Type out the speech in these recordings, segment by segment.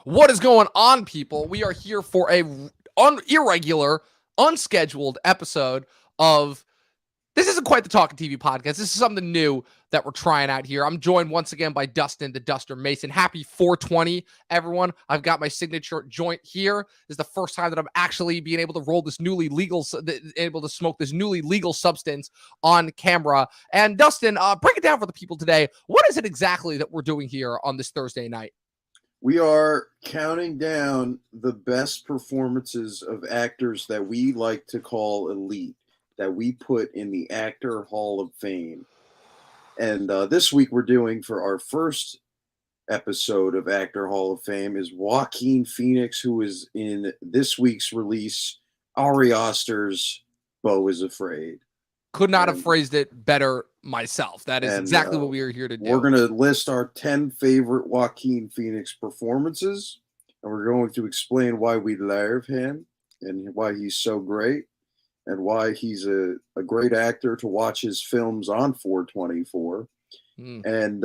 What is going on, people? We are here for a irregular, unscheduled episode of. This isn't quite the Talkin TV podcast. This is something new that we're trying out here. I'm joined once again by Dustin, the Duster Mason. Happy 420, everyone. I've got my signature joint here. This is the first time that I'm actually being able to roll this able to smoke this newly legal substance on camera. And Dustin, break it down for the people today. What is it exactly that we're doing here on this Thursday night? We are counting down the best performances of actors that we like to call elite, that we put in the Actor Hall of Fame. And this week we're doing, for our first episode of Actor Hall of Fame, is Joaquin Phoenix, who is in this week's release, Ari Aster's Beau is Afraid. Could not have phrased it better myself. That is exactly what we are here to do. We're going to list our 10 favorite Joaquin Phoenix performances, and we're going to explain why we love him and why he's so great and why he's a great actor to watch his films on 424. And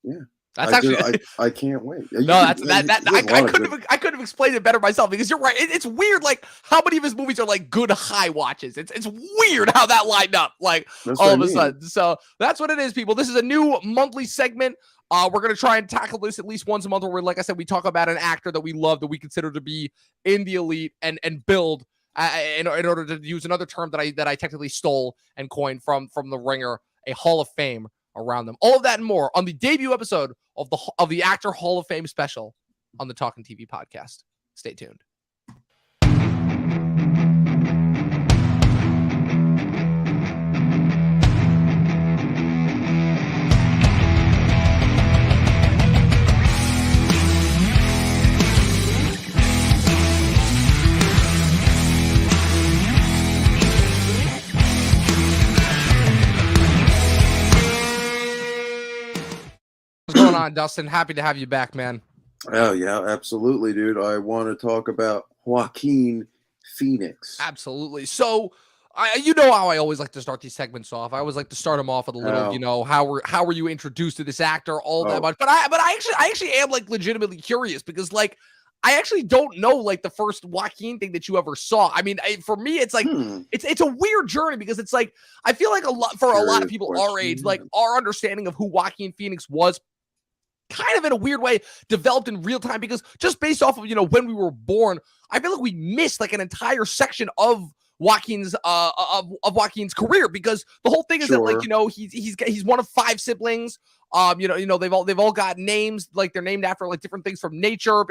yeah. That's actually I can't wait. I couldn't have explained it better myself, because you're right. It's weird, like how many of his movies are like good high watches. It's weird how that lined up, like all of a sudden. So that's what it is, people. This is a new monthly segment. We're gonna try and tackle this at least once a month, where, like I said, we talk about an actor that we love, that we consider to be in the elite, and build in order to use another term that I technically stole and coined from The Ringer, a Hall of Fame around them. All of that and more on the debut episode of the Actor Hall of Fame special on the Talkin TV podcast. Stay tuned. What's going on, Dustin? Happy to have you back, man. Oh, yeah, absolutely, dude. I want to talk about Joaquin Phoenix. Absolutely. So, you know how I always like to start these segments off. I always like to start them off with a little, how were you introduced to this actor, that much. But I actually am like legitimately curious, because like I actually don't know like the first Joaquin thing that you ever saw. I mean, for me, it's like it's a weird journey, because it's like I feel like a lot of people our age, like our understanding of who Joaquin Phoenix was kind of in a weird way developed in real time, because just based off of when we were born, I feel like we missed like an entire section of Joaquin's of Joaquin's career, because the whole thing is that like he's one of 5 siblings. They've all got names, like they're named after like different things from nature.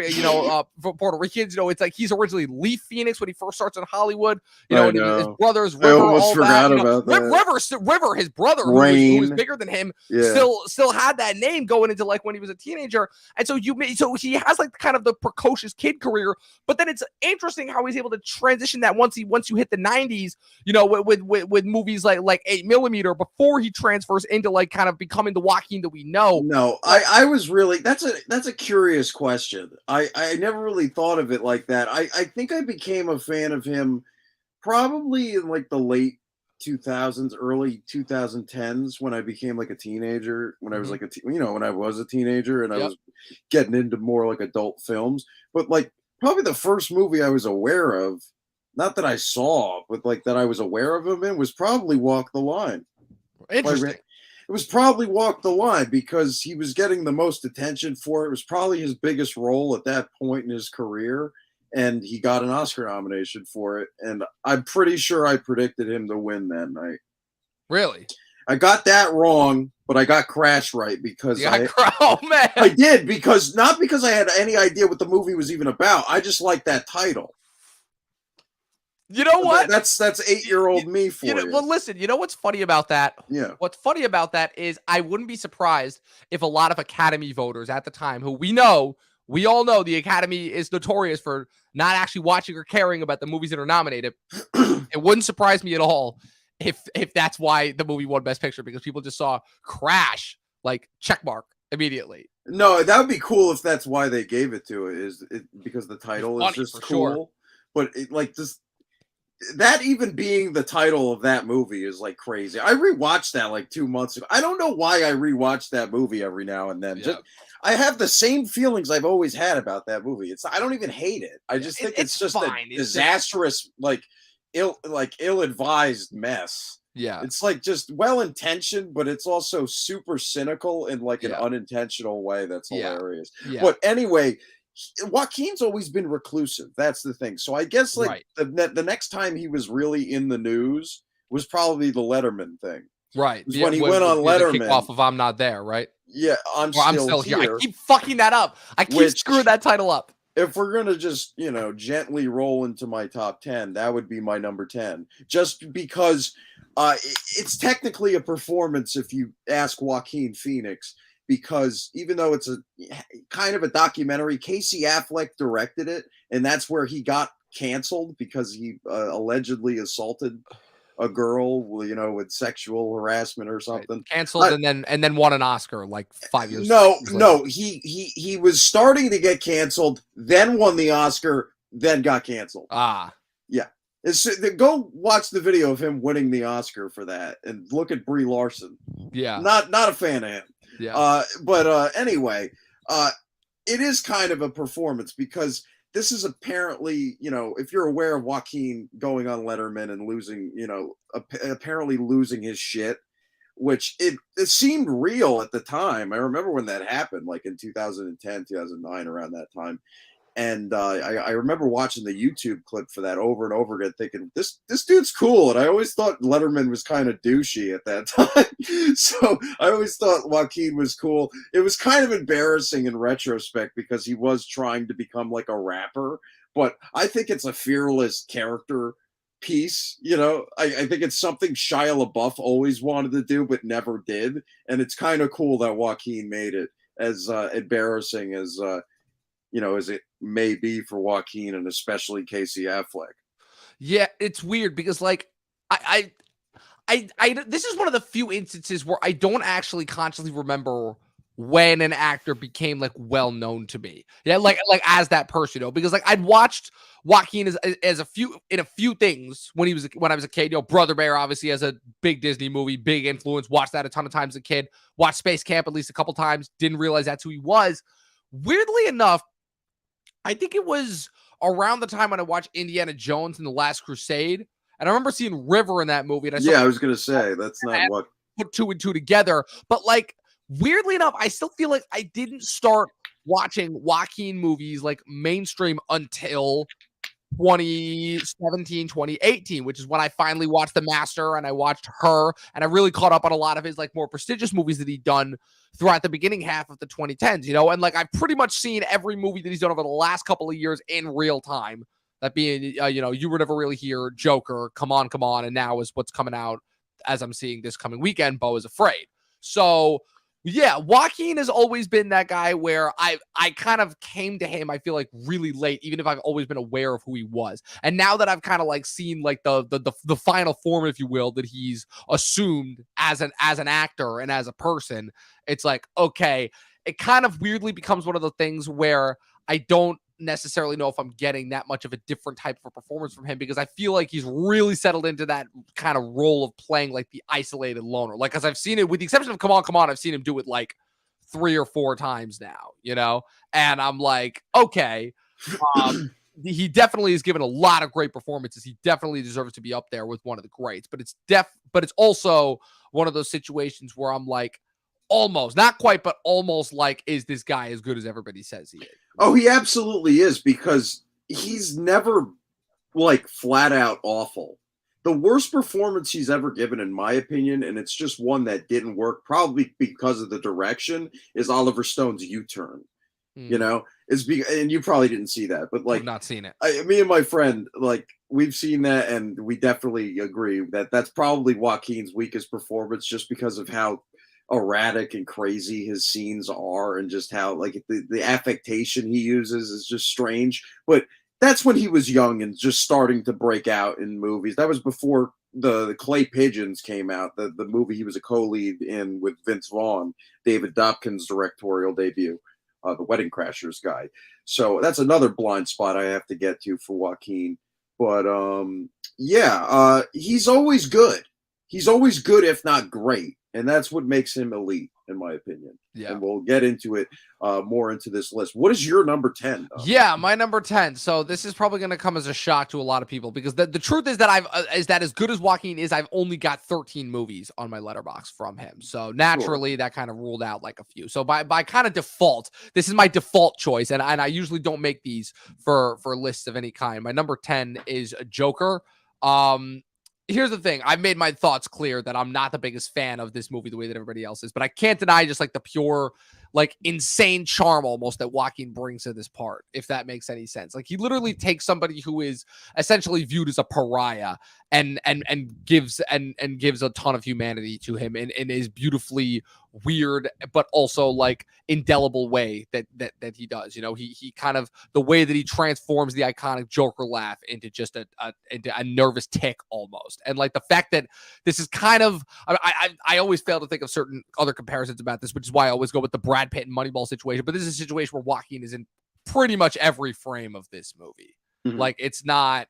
For Puerto Ricans, it's like he's originally Leaf Phoenix when he first starts in Hollywood. And his brothers, River, I almost forgot about that. River, his brother, who was bigger than him, still had that name going into like when he was a teenager. And so he has like kind of the precocious kid career, but then it's interesting how he's able to transition that once you hit the 90s, with movies like 8mm, before he transfers into like kind of becoming the Joaquin that we know. No, I was really, that's a curious question. I never really thought of it like that. I think I became a fan of him probably in like the late 2000s, early 2010s, when I became like a teenager, when I was like when I was a teenager and I was getting into more like adult films. But like probably the first movie I was aware of, not that I saw, but like that I was aware of him in, was probably Walk the Line. Interesting. It was probably Walk the Line, because he was getting the most attention for it. It was probably his biggest role at that point in his career, and he got an Oscar nomination for it. And I'm pretty sure I predicted him to win that night. Really? I got that wrong, but I got Crash right, because I did, because not because I had any idea what the movie was even about. I just liked that title. You know what? That's 8-year-old me for you. Well, listen, you know what's funny about that? Yeah. What's funny about that is I wouldn't be surprised if a lot of Academy voters at the time, who we all know the Academy is notorious for not actually watching or caring about the movies that are nominated. It wouldn't surprise me at all if that's why the movie won Best Picture, because people just saw Crash, like checkmark immediately. No, that would be cool if that's why they gave it to it, because the title is just cool. Sure. But that even being the title of that movie is like crazy. I rewatched that like 2 months ago. I don't know why I rewatch that movie every now and then. Yeah. I have the same feelings I've always had about that movie. I don't even hate it. I just think it's just fine. a disastrous, like ill-advised mess. Yeah. It's like just well-intentioned, but it's also super cynical in like an unintentional way that's hilarious. Yeah. But anyway, Joaquin's always been reclusive. That's the thing. So I guess like the next time he was really in the news was probably the Letterman thing. Right. When he went on Letterman. Kickoff of I'm Not There, right? Yeah, I'm still here. I keep fucking that up. I keep screwing that title up. If we're gonna just, gently roll into my top 10, that would be my number 10. Just because it's technically a performance if you ask Joaquin Phoenix, because even though it's a kind of a documentary, Casey Affleck directed it, and that's where he got canceled because he allegedly assaulted a girl, with sexual harassment or something. Right. Canceled and then won an Oscar like 5 years. No, he was starting to get canceled, then won the Oscar, then got canceled. Yeah. Go watch the video of him winning the Oscar for that, and look at Brie Larson. Yeah, not a fan of him. Yeah, but anyway, it is kind of a performance because this is apparently, if you're aware of Joaquin going on Letterman and losing, apparently losing his shit, which it seemed real at the time. I remember when that happened, like in 2010, 2009, around that time. And I remember watching the YouTube clip for that over and over again, thinking this dude's cool. And I always thought Letterman was kind of douchey at that time, so I always thought Joaquin was cool. It was kind of embarrassing in retrospect because he was trying to become like a rapper, but I think it's a fearless character piece. I think it's something Shia LaBeouf always wanted to do but never did, and it's kind of cool that Joaquin made it, as embarrassing as as it may be for Joaquin and especially Casey Affleck. Yeah, it's weird because like I this is one of the few instances where I don't actually consciously remember when an actor became like well known to me. Yeah, like as that person, because like I'd watched Joaquin as a few things when I was a kid. Brother Bear obviously has a big Disney movie, big influence. Watched that a ton of times as a kid. Watched Space Camp at least a couple times. Didn't realize that's who he was. Weirdly enough, I think it was around the time when I watched Indiana Jones and the Last Crusade. And I remember seeing River in that movie. And I was going to say, that's not what put two and two together. But like, weirdly enough, I still feel like I didn't start watching Joaquin movies like mainstream until 2017, 2018, which is when I finally watched The Master and I watched Her, and I really caught up on a lot of his like more prestigious movies that he'd done throughout the beginning half of the 2010s, and like I've pretty much seen every movie that he's done over the last couple of years in real time. That being, You Were Never Really Here, Joker, Come On, and now is what's coming out as I'm seeing this coming weekend, Beau Is Afraid. So yeah, Joaquin has always been that guy where I kind of came to him, I feel like really late, even if I've always been aware of who he was. And now that I've kind of like seen like the final form, if you will, that he's assumed as an actor and as a person, it's like, okay, it kind of weirdly becomes one of the things where I don't necessarily know if I'm getting that much of a different type of a performance from him, because I feel like he's really settled into that kind of role of playing like the isolated loner. Like, as I've seen it, with the exception of Come On, I've seen him do it like 3 or 4 times now, and I'm like, okay, he definitely has given a lot of great performances. He definitely deserves to be up there with one of the greats, but it's also one of those situations where I'm like, almost, not quite, but almost like, is this guy as good as everybody says he is? Oh, he absolutely is, because he's never like flat out awful. The worst performance he's ever given, in my opinion, and it's just one that didn't work, probably because of the direction, is Oliver Stone's U-Turn. And you probably didn't see that, but like, I've not seen it. Me and my friend, like, we've seen that, and we definitely agree that that's probably Joaquin's weakest performance, just because of how erratic and crazy his scenes are, and just how like the affectation he uses is just strange. But that's when he was young and just starting to break out in movies. That was before the Clay Pigeons came out, the movie he was a co-lead in with Vince Vaughn, David Dobkin's directorial debut, the Wedding Crashers guy. So that's another blind spot I have to get to for Joaquin. But he's always good. He's always good, if not great. and that's what makes him elite, in my opinion. Yeah. And we'll get into it more into this list. What is your number 10? Yeah, my number 10. So this is probably going to come as a shock to a lot of people because the truth is that as good as Joaquin is, I've only got 13 movies on my letterbox from him. So naturally that kind of ruled out like a few. So by kind of default, this is my default choice, and I usually don't make these for lists of any kind. My number 10 is Joker. Here's the thing. I've made my thoughts clear that I'm not the biggest fan of this movie the way that everybody else is, but I can't deny just like the pure, like insane charm almost that Joaquin brings to this part, if that makes any sense. Like he literally takes somebody who is essentially viewed as a pariah and gives a ton of humanity to him in his beautifully weird but also like indelible way that he does. You know, he kind of the way that he transforms the iconic Joker laugh into just into a nervous tick almost. And like the fact that this is kind of I always fail to think of certain other comparisons about this, which is why I always go with the Brad Pitt and Moneyball situation. But this is a situation where Joaquin is in pretty much every frame of this movie. Mm-hmm. Like it's not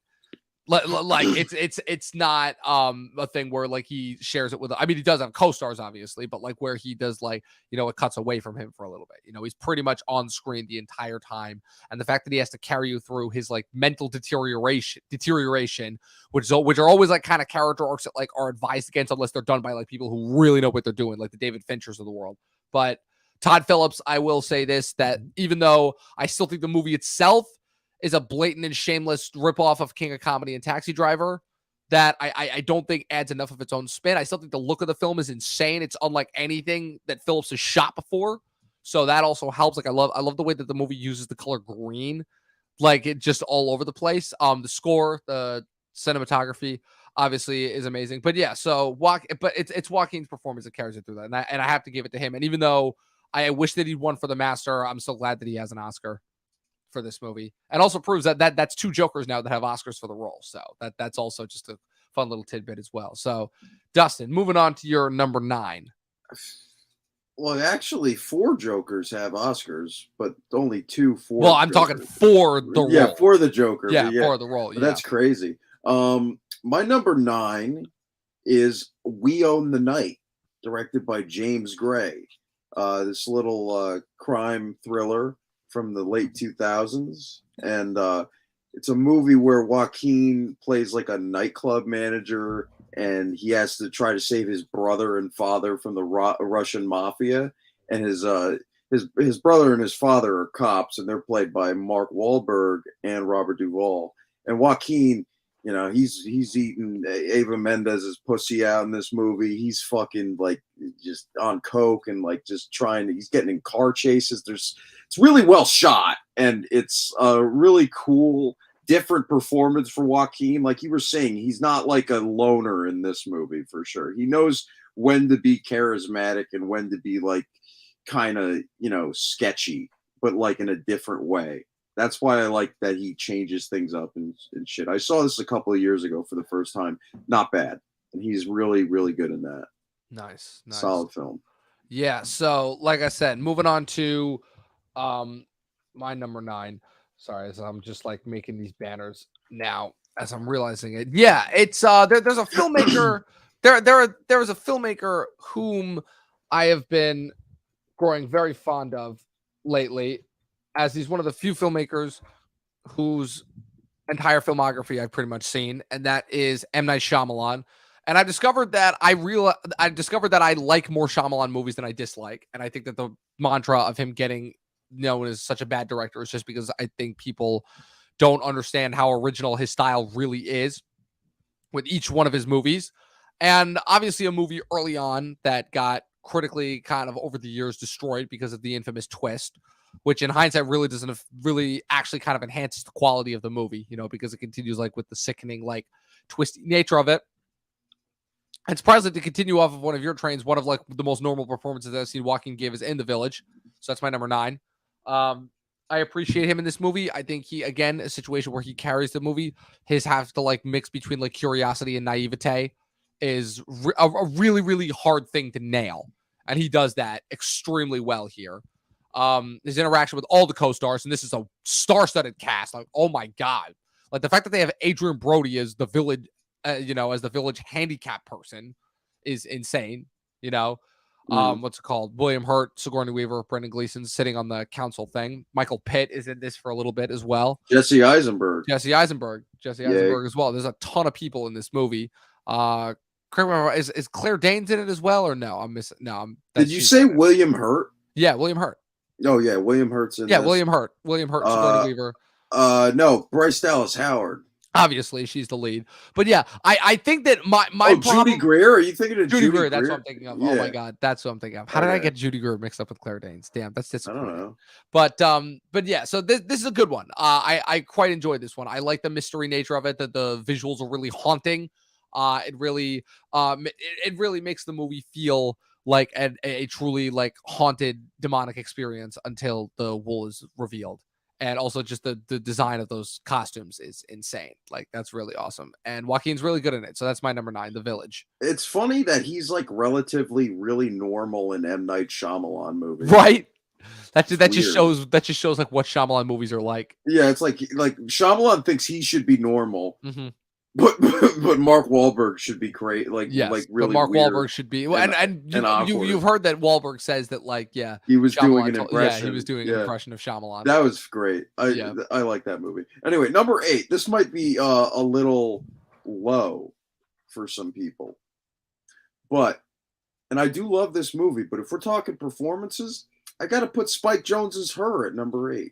like it's not a thing where like he shares it with, I mean, he does have co-stars obviously, but like where he does like, you know, it cuts away from him for a little bit. You know, he's pretty much on screen the entire time, and the fact that he has to carry you through his like mental deterioration, which are always like kind of character arcs that like are advised against unless they're done by like people who really know what they're doing, like the David Finchers of the world. But Todd Phillips, I will say this, that even though I still think the movie itself is a blatant and shameless ripoff of King of Comedy and Taxi Driver, that I don't think adds enough of its own spin. I still think the look of the film is insane. It's unlike anything that Phillips has shot before. So that also helps. Like I love the way that the movie uses the color green, like it just all over the place. The score, the cinematography obviously is amazing. But yeah, so it's Joaquin's performance that carries it through that. And I have to give it to him. And even though I wish that he'd won for The Master, I'm so glad that he has an Oscar for this movie, and also proves that's two Jokers now that have Oscars for the role. So that's also just a fun little tidbit as well. So Dustin, moving on to your number 9. Well, actually 4 Jokers have Oscars, but only 2 for Well, I'm Joker. talking for the role. Yeah, for the Joker. Yeah, for the role. Yeah. That's crazy. My number 9 is We Own the Night, directed by James Gray. This little crime thriller from the late 2000s, and it's a movie where Joaquin plays like a nightclub manager, and he has to try to save his brother and father from the Russian mafia. And his brother and his father are cops, and they're played by Mark Wahlberg and Robert Duvall. And Joaquin, you know, he's eating Eva Mendes's pussy out in this movie. He's fucking like just on coke and like just he's getting in car chases. It's really well shot, and it's a really cool, different performance for Joaquin. Like you were saying, he's not like a loner in this movie for sure. He knows when to be charismatic and when to be like kind of, you know, sketchy, but like in a different way. That's why I like that he changes things up and shit. I saw this a couple of years ago for the first time. Not bad. And he's really, really good in that. Nice. Solid film. Yeah. So, like I said, moving on to my number 9. Sorry, as I'm just like making these banners now as I'm realizing it. Yeah, it's there's a filmmaker. there is a filmmaker whom I have been growing very fond of lately, as he's one of the few filmmakers whose entire filmography I've pretty much seen, and that is M. Night Shyamalan. And I discovered that I like more Shyamalan movies than I dislike, and I think that the mantra of him getting known as such a bad director is just because I think people don't understand how original his style really is with each one of his movies. And obviously a movie early on that got critically kind of over the years destroyed because of the infamous twist, which in hindsight really doesn't really actually kind of enhances the quality of the movie, you know, because it continues like with the sickening, like twisty nature of it. And surprisingly, to continue off of one of your trains, one of like the most normal performances I've seen Joaquin give is in The Village. So that's my number 9. I appreciate him in this movie. I think he, again, a situation where he carries the movie. His have to like mix between like curiosity and naivete is a really, really hard thing to nail. And he does that extremely well here. His interaction with all the co-stars, and this is a star-studded cast. Like, oh my God. Like the fact that they have Adrian Brody as the village, as the village handicap person is insane. You know, Mm. what's it called? William Hurt, Sigourney Weaver, Brendan Gleeson sitting on the council thing. Michael Pitt is in this for a little bit as well. Jesse Eisenberg. Jesse Yeah. Eisenberg as well. There's a ton of people in this movie. Is Claire Danes in it as well, or no? I'm missing. No, Did you say William Hurt? Yeah, William Hurt. Oh yeah, William Hurt's in Yeah, this. William Hurt. Sigourney Weaver. No, Bryce Dallas Howard. Obviously, she's the lead. But yeah, I think that my problem, Judy Greer? Are you thinking of Judy Greer? That's what I'm thinking of. Yeah. Oh my god, that's what I'm thinking of. How did I get Judy Greer mixed up with Claire Danes? Damn, that's disappointing. I don't know. But yeah, so this is a good one. I quite enjoyed this one. I like the mystery nature of it. That the visuals are really haunting. It really makes the movie feel like a truly like haunted demonic experience until the wool is revealed. And also just the design of those costumes is insane. Like, that's really awesome. And Joaquin's really good in it. So that's my number 9, The Village. It's funny that he's like relatively really normal in M. Night Shyamalan movies. Right? That just shows like what Shyamalan movies are like. Yeah, it's like Shyamalan thinks he should be normal. Mm-hmm. But Mark Wahlberg should be great. Like, yes, like really but Mark weird Wahlberg should be. And you've heard that Wahlberg says that, like, yeah, he was doing an impression. Yeah, he was doing an impression of Shyamalan. That was great. I like that movie. Anyway, number 8. This might be a little low for some people, and I do love this movie. But if we're talking performances, I got to put Spike Jonze's Her at number 8.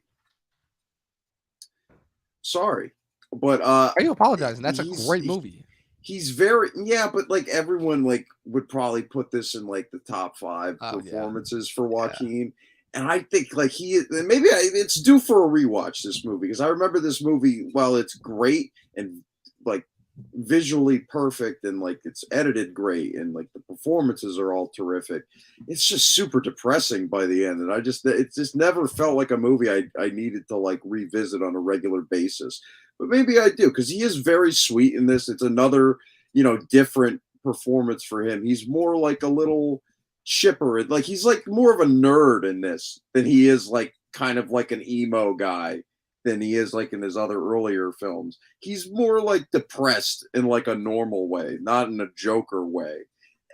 Sorry. But are you apologizing? That's a great movie. He's very but like everyone like would probably put this in like the top 5 performances for Joaquin. Yeah. And I think like it's due for a rewatch, this movie, because I remember this movie, while it's great and like visually perfect and like it's edited great and like the performances are all terrific, it's just super depressing by the end. And it just never felt like a movie I needed to like revisit on a regular basis. But maybe I do, because he is very sweet in this. It's another, different performance for him. He's more like a little chipper. Like, he's like more of a nerd in this than he is like kind of like an emo guy than he is like in his other earlier films. He's more like depressed in like a normal way, not in a Joker way.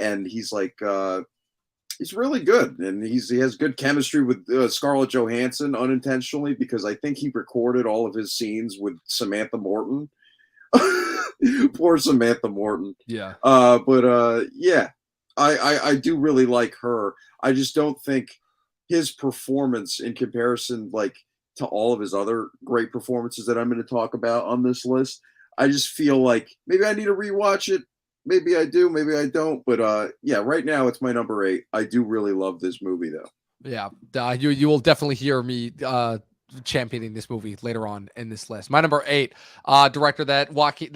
And he's like, he's really good, and he has good chemistry with Scarlett Johansson unintentionally, because I think he recorded all of his scenes with Samantha Morton. Poor Samantha Morton. Yeah. Yeah, I do really like her. I just don't think his performance in comparison like to all of his other great performances that I'm going to talk about on this list, I just feel like maybe I need to rewatch it. Maybe I do, maybe I don't. But right now it's my number 8. I do really love this movie, though. Yeah, you will definitely hear me championing this movie later on in this list. My number 8, director that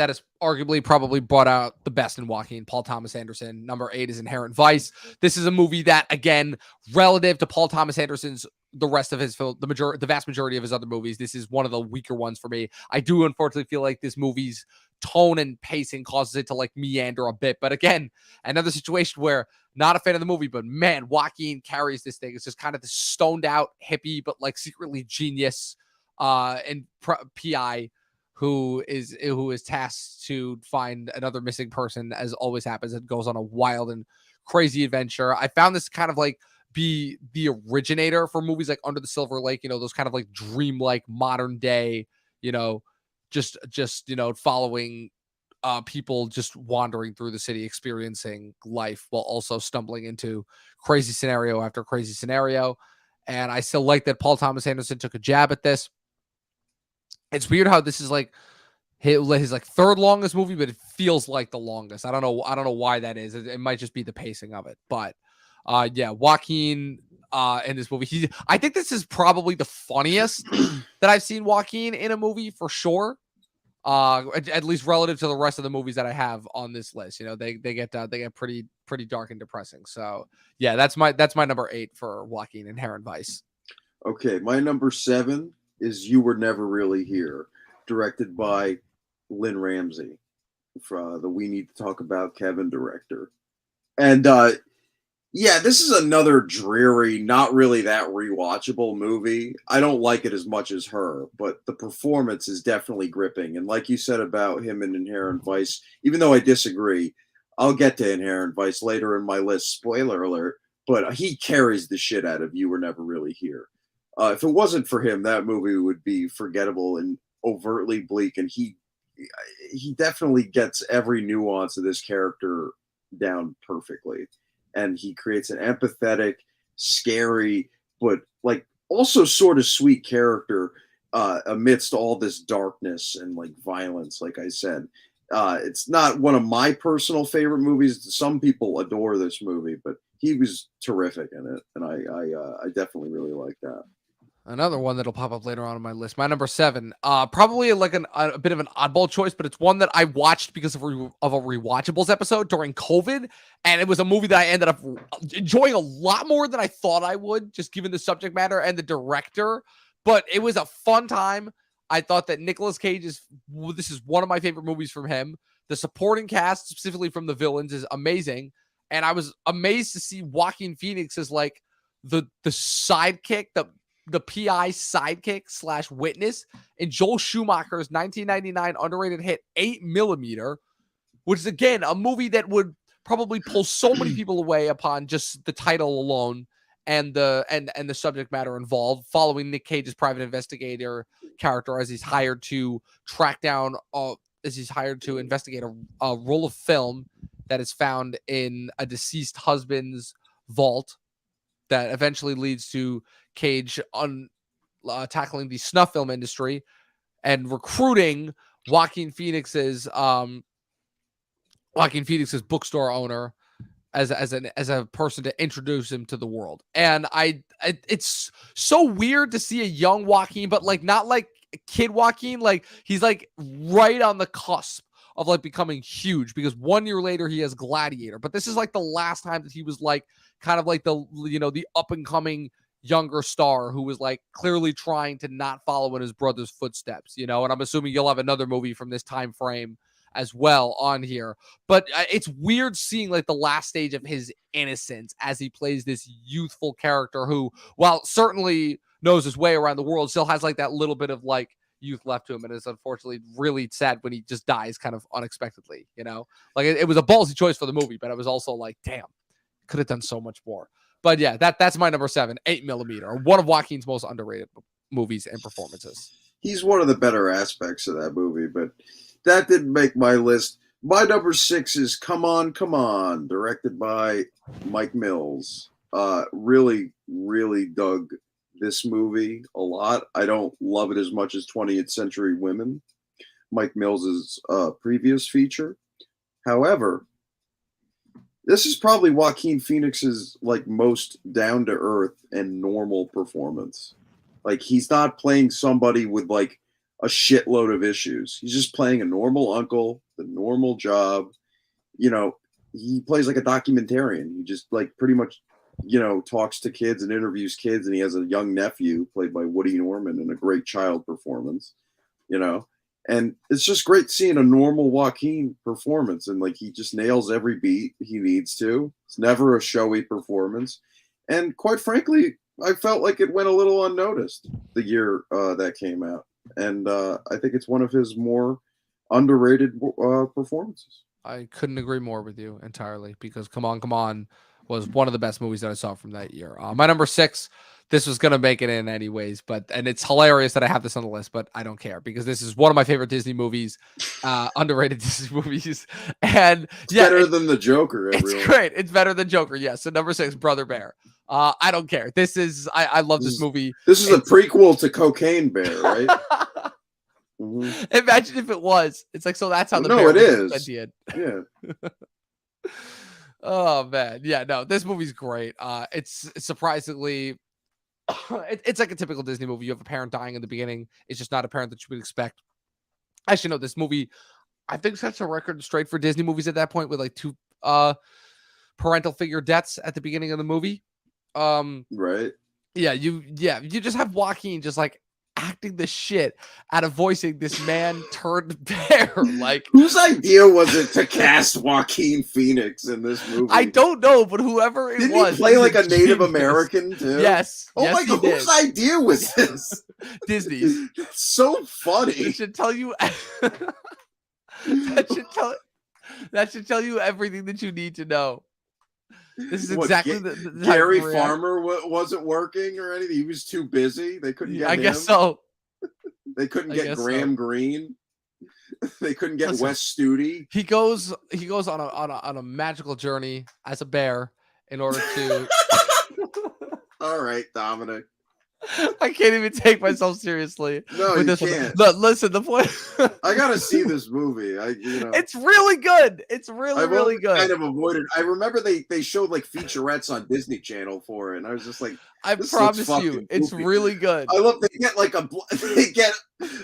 is arguably probably brought out the best in Joaquin, Paul Thomas Anderson. Number 8 is Inherent Vice. This is a movie that, again, relative to Paul Thomas Anderson's the rest of his film, the vast majority of his other movies, this is one of the weaker ones for me. I do unfortunately feel like this movie's tone and pacing causes it to like meander a bit. But again, another situation where not a fan of the movie, but man, Joaquin carries this thing. It's just kind of this stoned out hippie, but like secretly genius and PI who is tasked to find another missing person, as always happens. It goes on a wild and crazy adventure. I found this kind of like be the originator for movies like Under the Silver Lake, those kind of like dreamlike modern day, just following people just wandering through the city, experiencing life while also stumbling into crazy scenario after crazy scenario. And I still like that Paul Thomas Anderson took a jab at this. It's weird how this is like his like third longest movie, but it feels like the longest. I don't know why that is. It might just be the pacing of it, but Joaquin in this movie, I think this is probably the funniest that I've seen Joaquin in a movie for sure. At least relative to the rest of the movies that I have on this list, they get pretty dark and depressing. So yeah, that's my number 8 for Joaquin, Inherent Vice. Okay, my number 7 is You Were Never Really Here, directed by Lynn Ramsey, for the We Need to Talk About Kevin director. And this is another dreary, not really that rewatchable movie. I don't like it as much as Her, but the performance is definitely gripping. And like you said about him in Inherent Vice, even though I disagree, I'll get to Inherent Vice later in my list. Spoiler alert. But he carries the shit out of You Were Never Really Here. If it wasn't for him, that movie would be forgettable and overtly bleak. And he definitely gets every nuance of this character down perfectly. And he creates an empathetic, scary, but like also sort of sweet character amidst all this darkness and like violence. Like I said, it's not one of my personal favorite movies. Some people adore this movie, but he was terrific in it, and I definitely really like that. Another one that'll pop up later on my list. My number 7, probably like a bit of an oddball choice, but it's one that I watched because of a rewatchables episode during COVID, and it was a movie that I ended up enjoying a lot more than I thought I would, just given the subject matter and the director. But it was a fun time. I thought that Nicolas Cage this is one of my favorite movies from him. The supporting cast, specifically from the villains, is amazing, and I was amazed to see Joaquin Phoenix as like the sidekick, the PI sidekick / witness in Joel Schumacher's 1999 underrated hit 8mm, which is again a movie that would probably pull so many people away upon just the title alone and the subject matter involved, following Nick Cage's private investigator character as he's hired to track down as he's hired to investigate a roll of film that is found in a deceased husband's vault that eventually leads to Cage tackling the snuff film industry and recruiting Joaquin Phoenix's bookstore owner as a person to introduce him to the world. And it's so weird to see a young Joaquin, but like not like kid Joaquin, like he's like right on the cusp of like becoming huge, because 1 year later he has Gladiator, but this is like the last time that he was like kind of like the up and coming younger star who was like clearly trying to not follow in his brother's footsteps, and I'm assuming you'll have another movie from this time frame as well on here. But it's weird seeing like the last stage of his innocence as he plays this youthful character who, while certainly knows his way around the world, still has like that little bit of like youth left to him, and is unfortunately really sad when he just dies kind of unexpectedly. Like it was a ballsy choice for the movie, but I was also like, damn, could have done so much more. But yeah, that's my number 7, 8mm, one of Joaquin's most underrated movies and performances. He's one of the better aspects of that movie, but that didn't make my list. My number 6 is Come On, Come On, directed by Mike Mills. Really, really dug this movie a lot. I don't love it as much as 20th Century Women, Mike Mills's previous feature. However, this is probably Joaquin Phoenix's like most down to earth and normal performance. Like he's not playing somebody with like a shitload of issues. He's just playing a normal uncle, the normal job. He plays like a documentarian. He just like pretty much, talks to kids and interviews kids, and he has a young nephew played by Woody Norman in a great child performance. And it's just great seeing a normal Joaquin performance, and like he just nails every beat he needs to. It's never a showy performance, and quite frankly, I felt like it went a little unnoticed the year that came out, and I think it's one of his more underrated performances. I couldn't agree more with you entirely, because Come On, Come On was one of the best movies that I saw from that year. My number 6. This was going to make it in anyways, and it's hilarious that I have this on the list, but I don't care, because this is one of my favorite Disney movies, underrated Disney movies. And it's better than the Joker. Everyone. It's great. It's better than Joker. Yes. So number 6, Brother Bear. I don't care. I love this movie. This is a prequel to Cocaine Bear, right? Mm-hmm. Imagine if it was. It's like, so that's how the bear it is. Sentient. Yeah. Oh man. Yeah, no, this movie's great. It's surprisingly it's like a typical Disney movie. You have a parent dying in the beginning. It's just not a parent that you would expect. Actually, no, this movie, I think, sets a record straight for Disney movies at that point, with like 2 parental figure deaths at the beginning of the movie. Right. Yeah, you just have Joaquin just like acting the shit out of voicing this man turned bear. Like, whose idea was it to cast Joaquin Phoenix in this movie? I don't know, but whoever it Didn't was, he play like a Native American too? Yes. Oh my god, whose idea was this? Disney's. It's so funny. It should tell you. That should tell. That should tell you everything that you need to know. This is What, exactly the type Gary of react. Farmer wasn't working or anything? He was too busy. They couldn't Yeah, get I guess him. so. They couldn't I get guess so. Graham Greene. They couldn't get Listen, Wes Studi. he goes on a magical journey as a bear in order to All right, Dominic. I can't even take myself seriously No, with you this one. can't. Look, listen, the point I gotta see this movie. It's really good. It's really, I've really always kind good. of avoided. I remember they showed like featurettes on Disney Channel for it, and I was just like, I this looks promise you, fucking it's goofy. really good. I love they get they get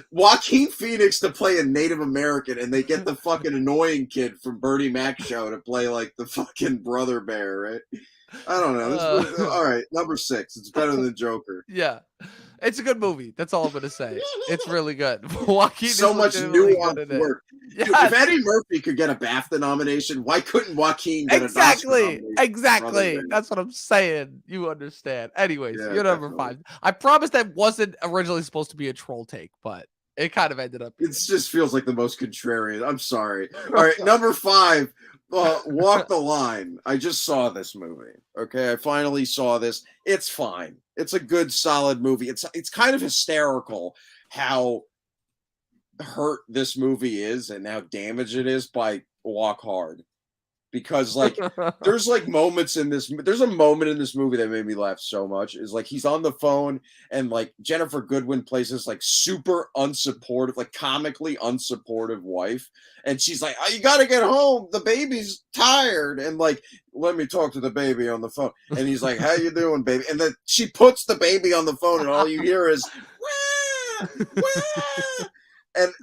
Joaquin Phoenix to play a Native American, and they get the fucking annoying kid from Bernie Mac show to play like the fucking brother bear, right? I don't know. This movie, all right, number 6. It's better than Joker. Yeah. It's a good movie. That's all I'm gonna say. It's really good. Joaquin So is much legitimately good nuanced in it. work. Dude, if Yes. Eddie Murphy could get a BAFTA nomination, why couldn't Joaquin get an Oscar Exactly. nomination? Exactly. That's what I'm saying. You understand. Anyways, Yeah, you're number definitely. 5. I promise that wasn't originally supposed to be a troll take, but it kind of ended up being. It just feels like the most contrarian. I'm sorry. All right, number 5, Walk the Line. I just saw this movie. Okay, I finally saw this. It's fine. It's a good, solid movie. It's kind of hysterical how hurt this movie is and how damaged it is by Walk Hard. Because like there's like moments in this there's a moment in this movie that made me laugh so much is like he's on the phone and like Jennifer Goodwin plays this like super unsupportive, like comically unsupportive wife, and she's like, oh, you got to get home, the baby's tired, and like, let me talk to the baby on the phone, and he's like, how you doing, baby? And then she puts the baby on the phone and all you hear is wah, wah.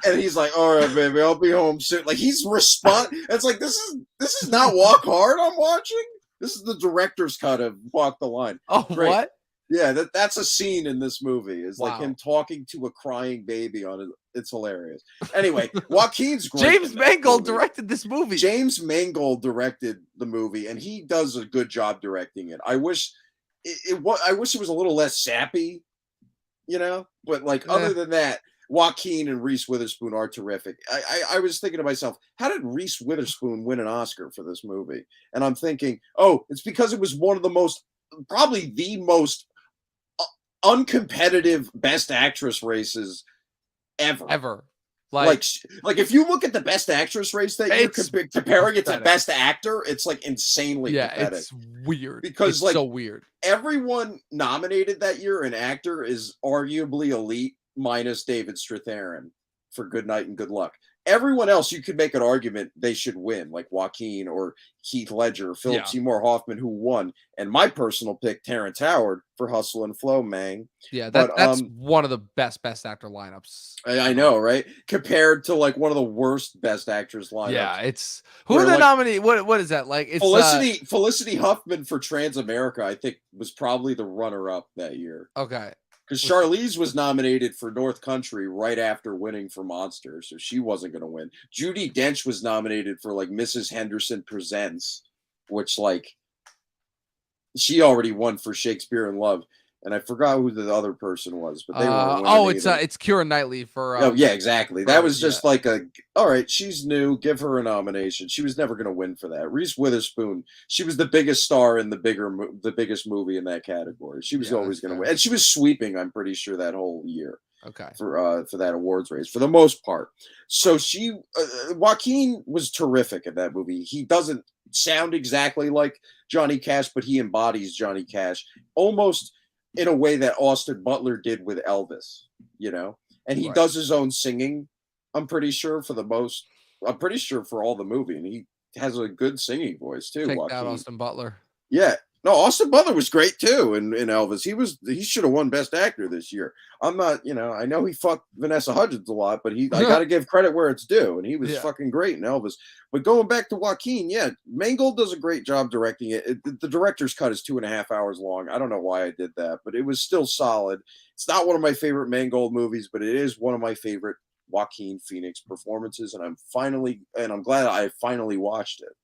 And he's like, all right, baby, I'll be home soon. Like he's It's like this is not Walk Hard I'm watching. This is the director's cut of Walk the Line. Oh, Great. what? Yeah, that's a scene in this movie. Is like him Wow. talking to a crying baby on it. It's hilarious. Anyway, Joaquin's great. James Mangold directed this movie. James Mangold directed the movie, and he does a good job directing it. I wish it was a little less sappy, but like other than that, Joaquin and Reese Witherspoon are terrific. I was thinking to myself, how did Reese Witherspoon win an Oscar for this movie? And I'm thinking, oh, it's because it was one of probably the most uncompetitive Best Actress races ever. Like if you look at the Best Actress race that you're comparing it to Best Actor, it's like insanely pathetic. It's weird. Because it's so weird. Everyone nominated that year in actor is arguably elite, minus David Strathairn for Good Night and Good Luck. Everyone else, you could make an argument they should win, like Joaquin or Heath Ledger, Philip Seymour Hoffman, who won, and my personal pick, Terrence Howard, for Hustle and Flow, man. Yeah, that's one of the best actor lineups. I know, right? Compared to like one of the worst Best Actress lineups. Yeah, it's who are the nominee? What is that like? It's Felicity Huffman for Transamerica, I think, was probably the runner-up that year. Okay. Because Charlize was nominated for North Country right after winning for Monster, so she wasn't going to win. Judi Dench was nominated for like Mrs. Henderson Presents, which like she already won for Shakespeare in Love, and I forgot who the other person was, but they weren't. It's Keira Knightley for. Oh yeah, exactly. That was just like all right. She's new. Give her a nomination. She was never going to win for that. Reese Witherspoon. She was the biggest star in the biggest movie in that category. She was always going to win, and she was sweeping. I'm pretty sure that whole year. Okay. For that awards race for the most part. So Joaquin was terrific in that movie. He doesn't sound exactly like Johnny Cash, but he embodies Johnny Cash almost in a way that Austin Butler did with Elvis, and he does his own singing. I'm pretty sure for all the movie, and he has a good singing voice too. Take that, Austin Butler. Yeah. No, Austin Butler was great too in Elvis. He should have won Best Actor this year. I'm not, I know he fucked Vanessa Hudgens a lot, but I got to give credit where it's due, and he was fucking great in Elvis. But going back to Joaquin, Mangold does a great job directing it. The director's cut is 2.5 hours long. I don't know why I did that, but it was still solid. It's not one of my favorite Mangold movies, but it is one of my favorite Joaquin Phoenix performances, and I'm glad I finally watched it.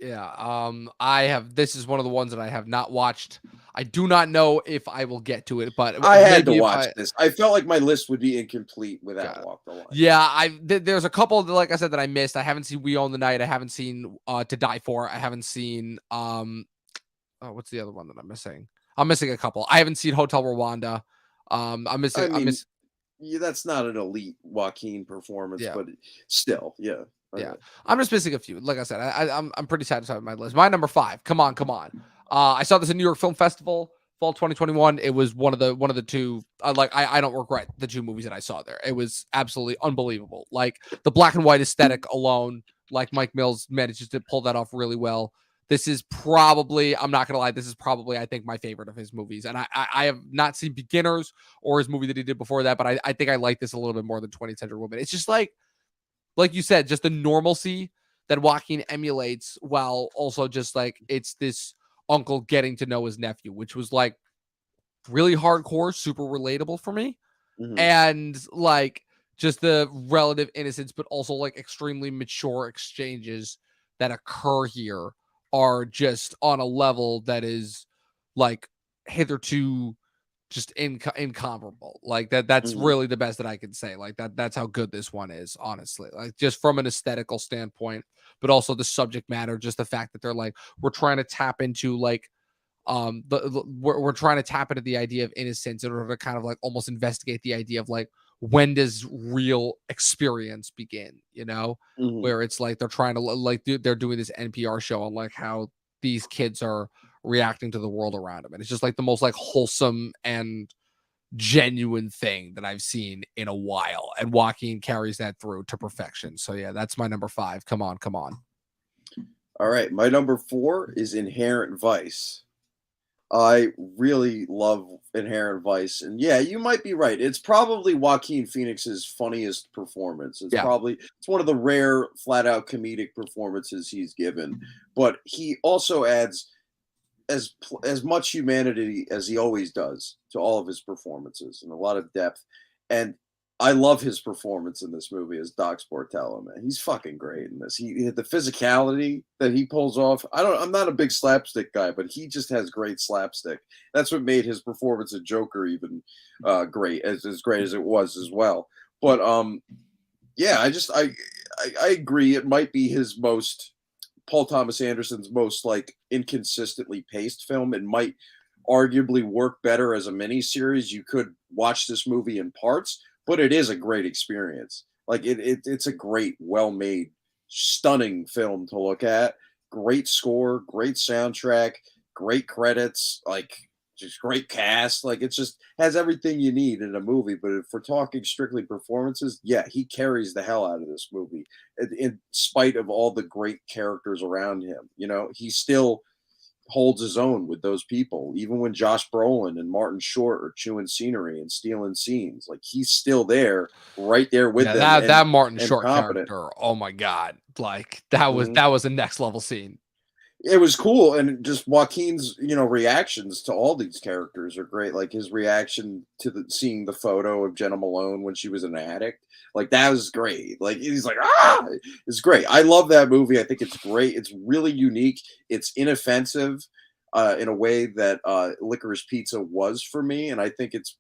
Yeah, this is one of the ones that I have not watched. I do not know if I will get to it, but I had to maybe if watch I this. I felt like my list would be incomplete without got Walk the Line. yeah, there's a couple that, like I said, that I missed. I haven't seen We Own the Night. I haven't seen To Die For. I haven't seen oh, what's the other one that I'm missing? I'm missing a couple. I haven't seen Hotel Rwanda. I'm missing. I I'm mean, miss. yeah, that's not an elite Joaquin performance, Yeah, but still, yeah. yeah. Okay. I'm just missing a few. Like I said, I'm pretty satisfied with my list. My number 5. Come on, come on. I saw this in New York Film Festival, fall 2021. It was one of the two. I don't regret the two movies that I saw there. It was absolutely unbelievable. Like the black and white aesthetic alone. Like Mike Mills manages to pull that off really well. This is probably, I'm not gonna lie, this is probably, I think, my favorite of his movies. And I have not seen Beginners or his movie that he did before that, but I think I like this a little bit more than 20th Century Woman. It's just like you said, just the normalcy that Joaquin emulates, while also just like it's this uncle getting to know his nephew, which was like really hardcore, super relatable for me. Mhm. And like just the relative innocence, but also like extremely mature exchanges that occur here are just on a level that is like hitherto just incomparable. Like that's Mhm. really the best that I can say. Like that's how good this one is, honestly. Like just from an aesthetical standpoint, but also the subject matter, just the fact that they're like we're trying to tap into like we're trying to tap into the idea of innocence in order to kind of like almost investigate the idea of like when does real experience begin, you know, Mhm. where it's like they're trying to they're doing this NPR show on like how these kids are reacting to the world around them, and it's just like the most like wholesome and genuine thing that I've seen in a while, and Joaquin carries that through to perfection. So yeah, that's my number 5. Come on, come on. All right, my number 4 is Inherent Vice. I really love Inherent Vice, and yeah, you might be right. It's probably Joaquin Phoenix's funniest performance. Yeah. It's one of the rare flat out comedic performances he's given, but he also adds as much humanity as he always does to all of his performances and a lot of depth. And I love his performance in this movie as Doc Sportello, man. He's fucking great in this. The physicality that he pulls off. I'm not a big slapstick guy, but he just has great slapstick. That's what made his performance of Joker even great, as great as it was as well. But yeah, I agree. It might be his most Paul Thomas Anderson's most like inconsistently paced film. It might arguably work better as a miniseries. You could watch this movie in parts, but it is a great experience. Like it's a great, well made, stunning film to look at. Great score, great soundtrack, great credits, like just great cast. Like it just has everything you need in a movie. But if we're talking strictly performances, yeah, he carries the hell out of this movie in spite of all the great characters around him. You know, he still holds his own with those people, even when Josh Brolin and Martin Short are chewing scenery and stealing scenes. Like he's still there, right there with Yeah, them, that Martin and Short competent. character, oh my god. Like that was Mhm. that was a next level scene. It was cool, and just Joaquin's, reactions to all these characters are great. Like his reaction to seeing the photo of Jenna Malone when she was an addict, like that was great. Like he's like, ah, it's great. I love that movie. I think it's great. It's really unique. It's inoffensive, in a way that Licorice Pizza was for me, and I think it's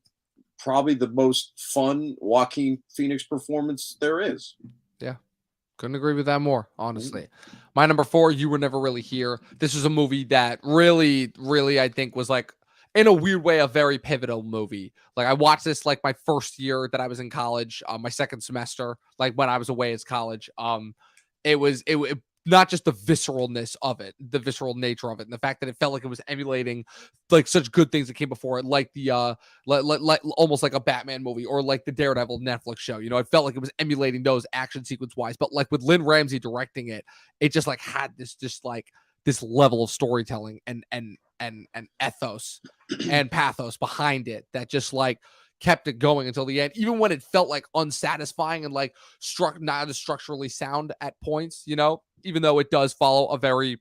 probably the most fun Joaquin Phoenix performance there is. Yeah. Couldn't agree with that more, Mhm. honestly. My number 4, You Were Never Really Here. This was a movie that really, really, I think was like, in a weird way, a very pivotal movie. Like I watched this like my first year that I was in college, my second semester, like when I was away as college. It not just the visceralness of it, the visceral nature of it, and the fact that it felt like it was emulating like such good things that came before it, like the like almost like a Batman movie or like the Daredevil Netflix show. You know, it felt like it was emulating those action sequence wise, but like with Lynn Ramsey directing it, it just like had this just like this level of storytelling and ethos and pathos behind it that just like kept it going until the end, even when it felt like unsatisfying and like not as structurally sound at points, you know, even though it does follow a very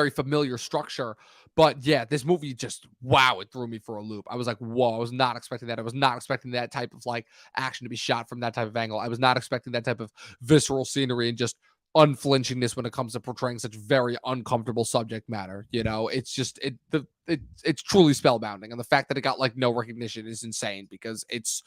familiar structure. But yeah, this movie just wow, it threw me for a loop. I was like, whoa, I was not expecting that. I was not expecting that type of like action to be shot from that type of angle. I was not expecting that type of visceral scenery and just unflinchingness when it comes to portraying such very uncomfortable subject matter. You know, it's just it's truly spellbinding, and the fact that it got like no recognition is insane because it's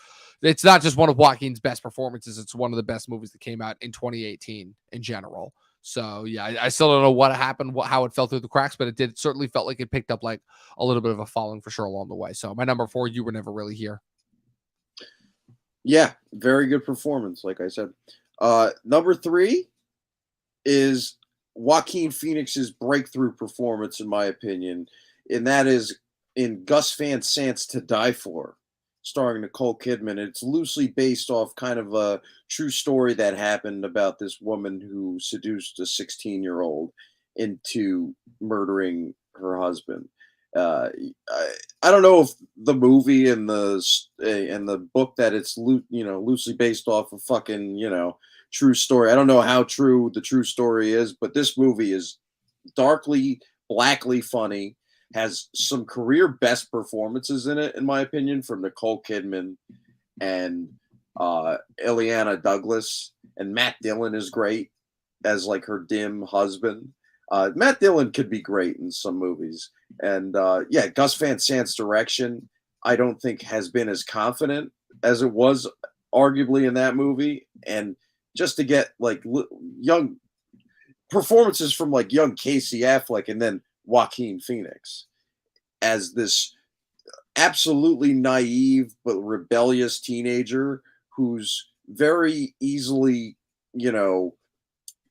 not just one of Joaquin's best performances; it's one of the best movies that came out in 2018 in general. So yeah, I still don't know what happened, how it fell through the cracks, but it certainly felt like it picked up like a little bit of a following for sure along the way. So my number 4, You Were Never Really Here. Yeah, very good performance, like I said. Number 3 is Joaquin Phoenix's breakthrough performance, in my opinion, and that is in Gus Van Sant's To Die For, starring Nicole Kidman. It's loosely based off kind of a true story that happened about this woman who seduced a 16-year-old into murdering her husband. I don't know if the movie and the book that it's loosely based off of fucking true story. I don't know how true the true story is, but this movie is darkly, blackly funny. Has some career best performances in it, in my opinion, from Nicole Kidman and Ileana Douglas, and Matt Dillon is great as like her dim husband. Matt Dillon could be great in some movies, and yeah, Gus Van Sant's direction I don't think has been as confident as it was arguably in that movie, and just to get like young performances from like young Casey Affleck and then Joaquin Phoenix as this absolutely naive but rebellious teenager who's very easily,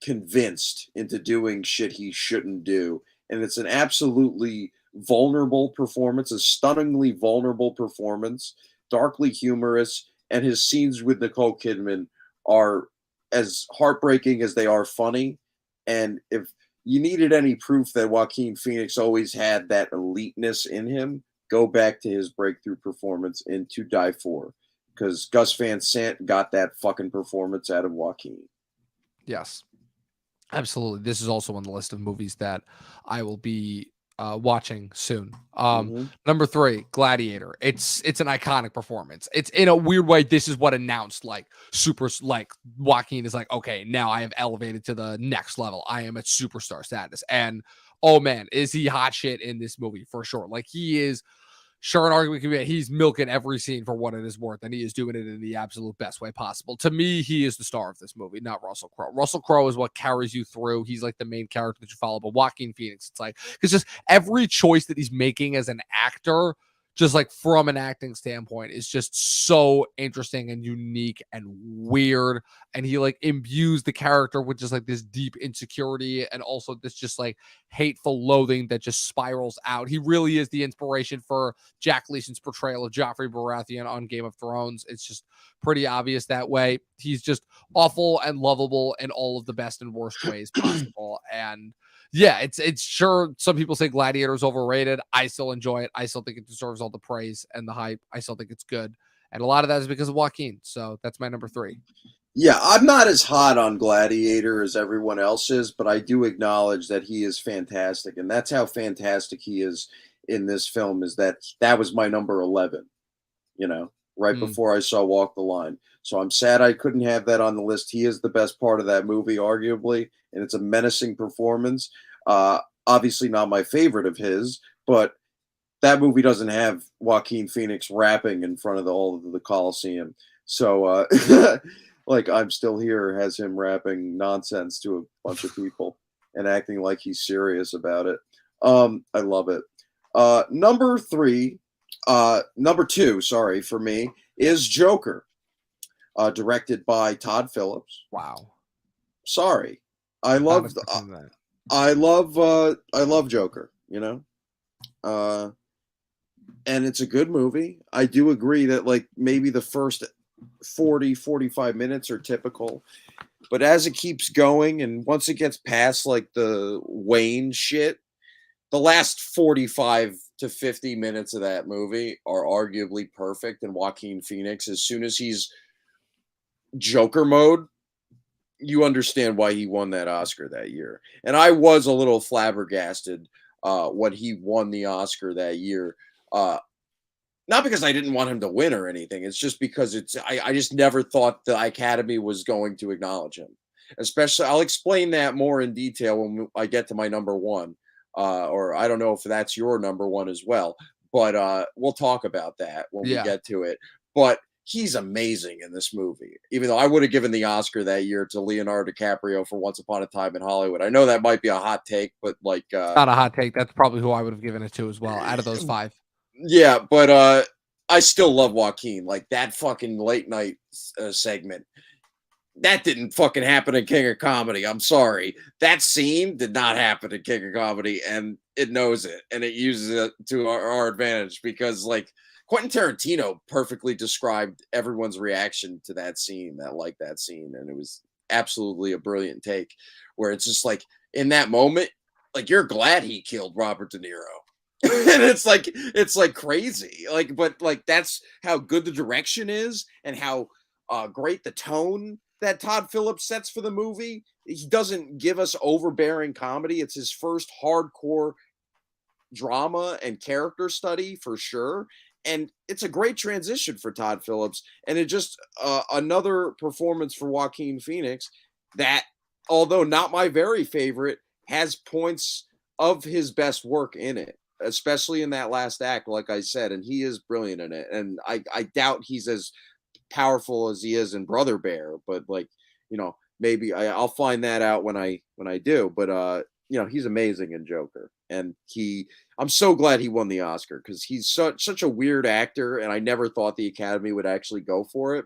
convinced into doing shit he shouldn't do. And it's an absolutely vulnerable performance, a stunningly vulnerable performance, darkly humorous, and his scenes with Nicole Kidman are as heartbreaking as they are funny. And if you needed any proof that Joaquin Phoenix always had that eliteness in him, go back to his breakthrough performance in To Die For, because Gus Van Sant got that fucking performance out of Joaquin. Yes, absolutely. This is also on the list of movies that I will be watching soon. Number 3, Gladiator. It's an iconic performance. It's in a weird way. This is what announced like Joaquin is like, okay, now I have elevated to the next level. I am at superstar status. And oh man, is he hot shit in this movie for sure? Like he is. Sure, an argument can be he's milking every scene for what it is worth, and he is doing it in the absolute best way possible. To me, he is the star of this movie, not Russell Crowe. Russell Crowe is what carries you through. He's like the main character that you follow, but Joaquin Phoenix, it's like, because just every choice that he's making as an actor, just like from an acting standpoint, is just so interesting and unique and weird. And he like imbues the character with just like this deep insecurity and also this just like hateful loathing that just spirals out. He really is the inspiration for Jack Leeson's portrayal of Joffrey Baratheon on Game of Thrones. It's just pretty obvious that way. He's just awful and lovable in all of the best and worst ways possible. And yeah, it's sure some people say Gladiator is overrated. I still enjoy it. I still think it deserves all the praise and the hype. I still think it's good. And a lot of that is because of Joaquin. So that's my number 3. Yeah, I'm not as hot on Gladiator as everyone else is, but I do acknowledge that he is fantastic. And that's how fantastic he is in this film, is that was my number 11, right before I saw Walk the Line. So I'm sad I couldn't have that on the list. He is the best part of that movie, arguably, and it's a menacing performance. Obviously not my favorite of his, but that movie doesn't have Joaquin Phoenix rapping in front of all of the Coliseum. So, like I'm Still Here has him rapping nonsense to a bunch of people and acting like he's serious about it. I love it. Number 2, sorry, for me is Joker, directed by Todd Phillips. Wow. Sorry, I love Joker. And it's a good movie. I do agree that like maybe the first 45 minutes are typical, but as it keeps going and once it gets past like the Wayne shit, the last 45 to 50 minutes of that movie are arguably perfect. And Joaquin Phoenix, as soon as he's Joker mode, you understand why he won that Oscar that year. And I was a little flabbergasted when he won the Oscar that year. Not because I didn't want him to win or anything. It's just because I just never thought the Academy was going to acknowledge him. Especially, I'll explain that more in detail when I get to my number one. Or I don't know if that's your number one as well, but we'll talk about that when we Yeah. get to it. But he's amazing in this movie. Even though I would have given the Oscar that year to Leonardo DiCaprio for Once Upon a Time in Hollywood. I know that might be a hot take, but like, It's not a hot take. That's probably who I would have given it to as well out of those 5. yeah, but I still love Joaquin. Like that fucking late night segment. That didn't fucking happen in King of Comedy. I'm sorry. That scene did not happen in King of Comedy, and it knows it, and it uses it to our advantage because, like, Quentin Tarantino perfectly described everyone's reaction to that scene, that scene, and it was absolutely a brilliant take. Where it's just like in that moment, like you're glad he killed Robert De Niro. And it's like crazy like but like that's how good the direction is and how great the tone that Todd Phillips sets for the movie. He doesn't give us overbearing comedy. It's his first hardcore drama and character study for sure. And it's a great transition for Todd Phillips. And it just another performance for Joaquin Phoenix that, although not my very favorite, has points of his best work in it, especially in that last act, like I said. And he is brilliant in it. And I doubt he's as powerful as he is in Brother Bear, but like, maybe I'll find that out when I do. But he's amazing in Joker, and I'm so glad he won the Oscar because he's such a weird actor, and I never thought the Academy would actually go for it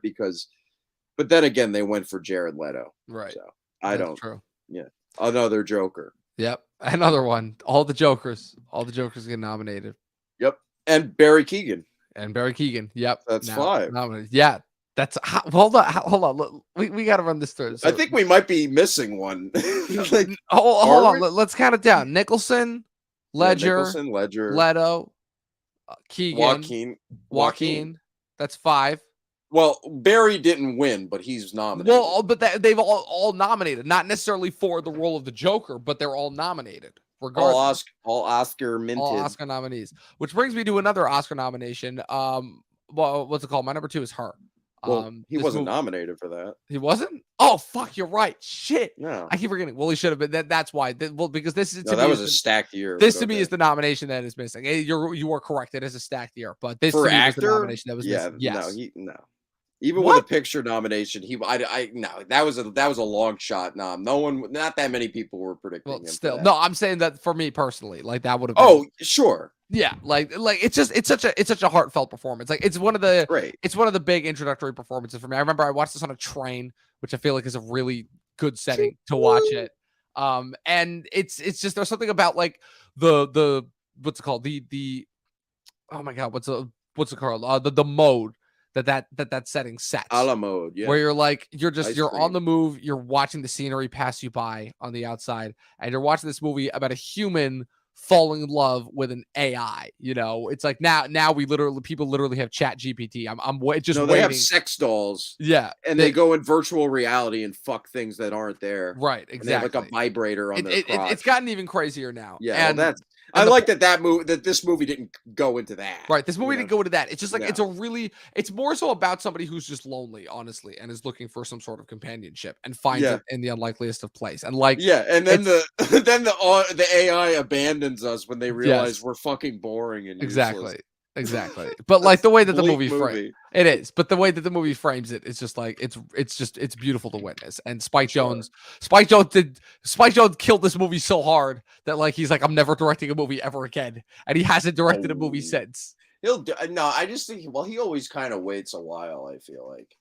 but then again, they went for Jared Leto, Right. So I That's don't. true. Yeah, another Joker. Yep. Another one. All the Jokers get nominated. Yep, and Barry Keoghan. Yep. That's 5. Nominated. Yeah. That's hold on. Look, we got to run this through. So, I think we might be missing one. like, hold on. Let's count it down. Nicholson, Ledger, Leto, Keoghan, Joaquin. That's 5. Well, Barry didn't win, but he's nominated. Well, but they've all nominated, not necessarily for the role of the Joker, but they're all nominated. Regardless. All Oscar minted. All Oscar nominees. Which brings me to another Oscar nomination. Well, what's it called? My number 2 is Her. Well, he wasn't nominated for that. He wasn't? Oh, fuck, you're right. Shit. No. I keep forgetting. Well, he should have been. That's why. Well, because this is that was a stacked year. This to me is the nomination that is missing. You are correct. It is a stacked year, but this for to me actor, was the nomination that was missing. Yes. No. Even with a picture nomination, that was a long shot. Not that many people were predicting him. Still, no, I'm saying that for me personally, like that would have been. Oh, sure. Yeah, like it's such a heartfelt performance. Like it's one of the big introductory performances for me. I remember I watched this on a train, which I feel like is a really good setting to watch it. And it's just there's something about like the what's it called the oh my god what's it called the mode that setting sets. A la mode, yeah. Where you're on the move, you're watching the scenery pass you by on the outside, and you're watching this movie about a human falling in love with an AI. It's like now people literally have Chat GPT. I'm just waiting. They have sex dolls. Yeah, and they go in virtual reality and fuck things that aren't there. Right, exactly. And they have like a vibrator on their crotch. It's gotten even crazier now. Yeah, and I like that this movie didn't go into that. Right, this movie didn't go into that. It's just like it's more so about somebody who's just lonely, honestly, and is looking for some sort of companionship and finds it in the unlikeliest of place. And like and then the AI abandons us when they realize we're fucking boring and useless. Exactly. But like the way that the movie frames it is, but the way that the movie frames it's just like it's beautiful to witness. And Spike Jonze killed this movie so hard that like he's like, I'm never directing a movie ever again, and he hasn't directed a movie since. I just think he always kind of waits a while. I feel like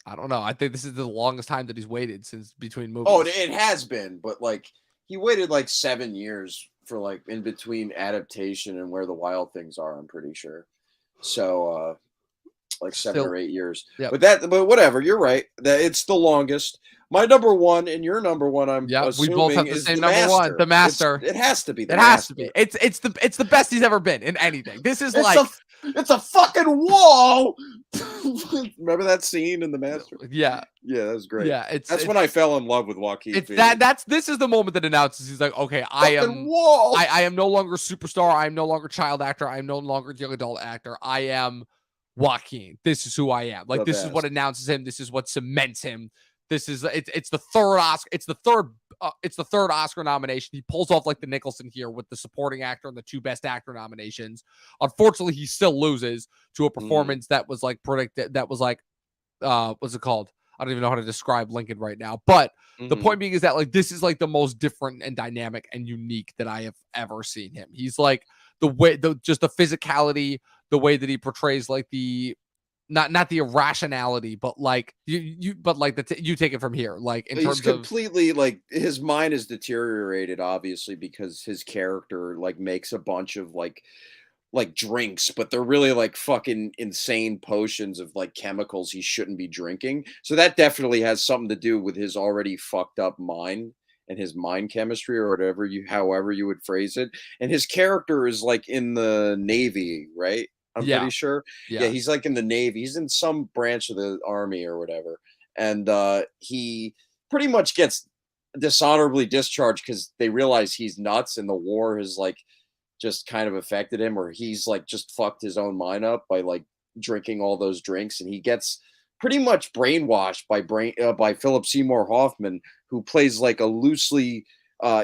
I don't know. I think this is the longest time that he's waited since between movies. Oh, it has been, but like he waited like 7 years for like in between adaptation and Where the Wild Things Are, I'm pretty sure. So like 7 or 8 years. Yep. But whatever, you're right. That it's the longest. My number one and your number one, we both have the same number one. The Master. It has to be. Has to be. It's the best he's ever been in anything. This is it's a fucking wall. Remember that scene in The Master? Yeah, that was great. Yeah, that's when I fell in love with Joaquin. This is the moment that announces he's like, okay, I am no longer superstar. I am no longer child actor. I am no longer young adult actor. I am Joaquin. This is who I am. Like this is what announces him. This is what cements him This is it's the third Oscar. It's the third Oscar nomination. He pulls off like the Nicholson here with the supporting actor and the 2 best actor nominations. Unfortunately, he still loses to a performance that was like predicted. That was like, what's it called? I don't even know how to describe Lincoln right now. But the point being is that like this is like the most different and dynamic and unique that I have ever seen him. He's like just the physicality, the way that he portrays like the not the irrationality, but like you take it from here, like in He's terms of completely like his mind is deteriorated, obviously, because his character like makes a bunch of like drinks, but they're really like fucking insane potions of like chemicals he shouldn't be drinking. So that definitely has something to do with his already fucked up mind and his mind chemistry or whatever however you would phrase it. And his character is like in the Navy, right? I'm yeah, pretty sure. Yeah, yeah, he's like in the Navy. He's in some branch of the army or whatever. And he pretty much gets dishonorably discharged because they realize he's nuts and the war has like just kind of affected him, or he's like just fucked his own mind up by like drinking all those drinks, and he gets pretty much brainwashed by Philip Seymour Hoffman, who plays like a loosely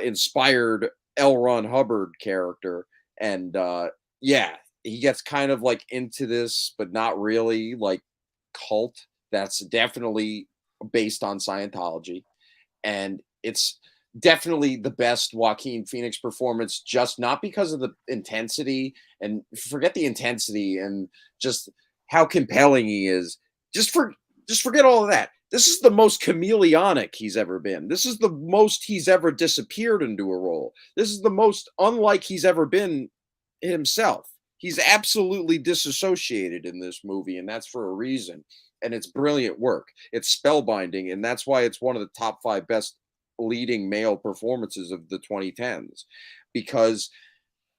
inspired L. Ron Hubbard character, and yeah, he gets kind of like into this, but not really like cult that's definitely based on Scientology, and it's definitely the best Joaquin Phoenix performance, just not because of the intensity, and forget the intensity and just how compelling he is. Just for just forget all of that. This is the most chameleonic he's ever been. This is the most he's ever disappeared into a role. This is the most unlike he's ever been himself. He's absolutely disassociated in this movie, and that's for a reason. And it's brilliant work. It's spellbinding, and that's why it's one of the top 5 best leading male performances of the 2010s, because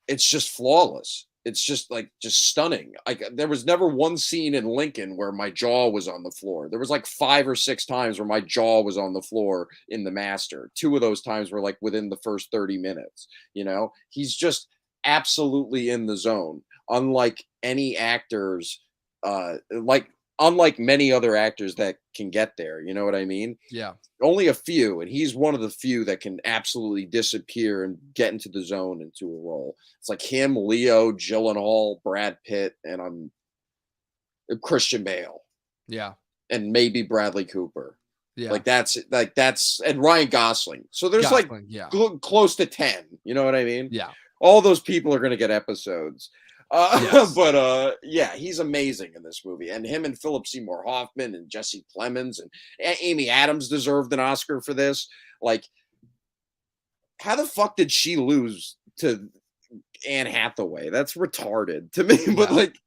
it's just flawless. It's just like just stunning. Like there was never one scene in Lincoln where my jaw was on the floor. There was like 5 or 6 times where my jaw was on the floor in The Master. 2 of those times were like within the first 30 minutes. You know, he's just absolutely in the zone, unlike any actors, unlike many other actors that can get there. You know what I mean? yeah. Only a few, and he's one of the few that can absolutely disappear and get into the zone into a role. It's like him, Leo, Gyllenhaal, Brad Pitt, and Christian Bale, Yeah. and maybe Bradley Cooper. Yeah. Like that's and Ryan Gosling. So there's Gosling, yeah. close to 10. You know what I mean? Yeah. All those people are going to get episodes. Yes. But yeah, he's amazing in this movie, and him and Philip Seymour Hoffman and Jesse Plemons and Amy Adams deserved an Oscar for this. Like, how the fuck did she lose to Anne Hathaway? That's retarded to me. But Yeah. like,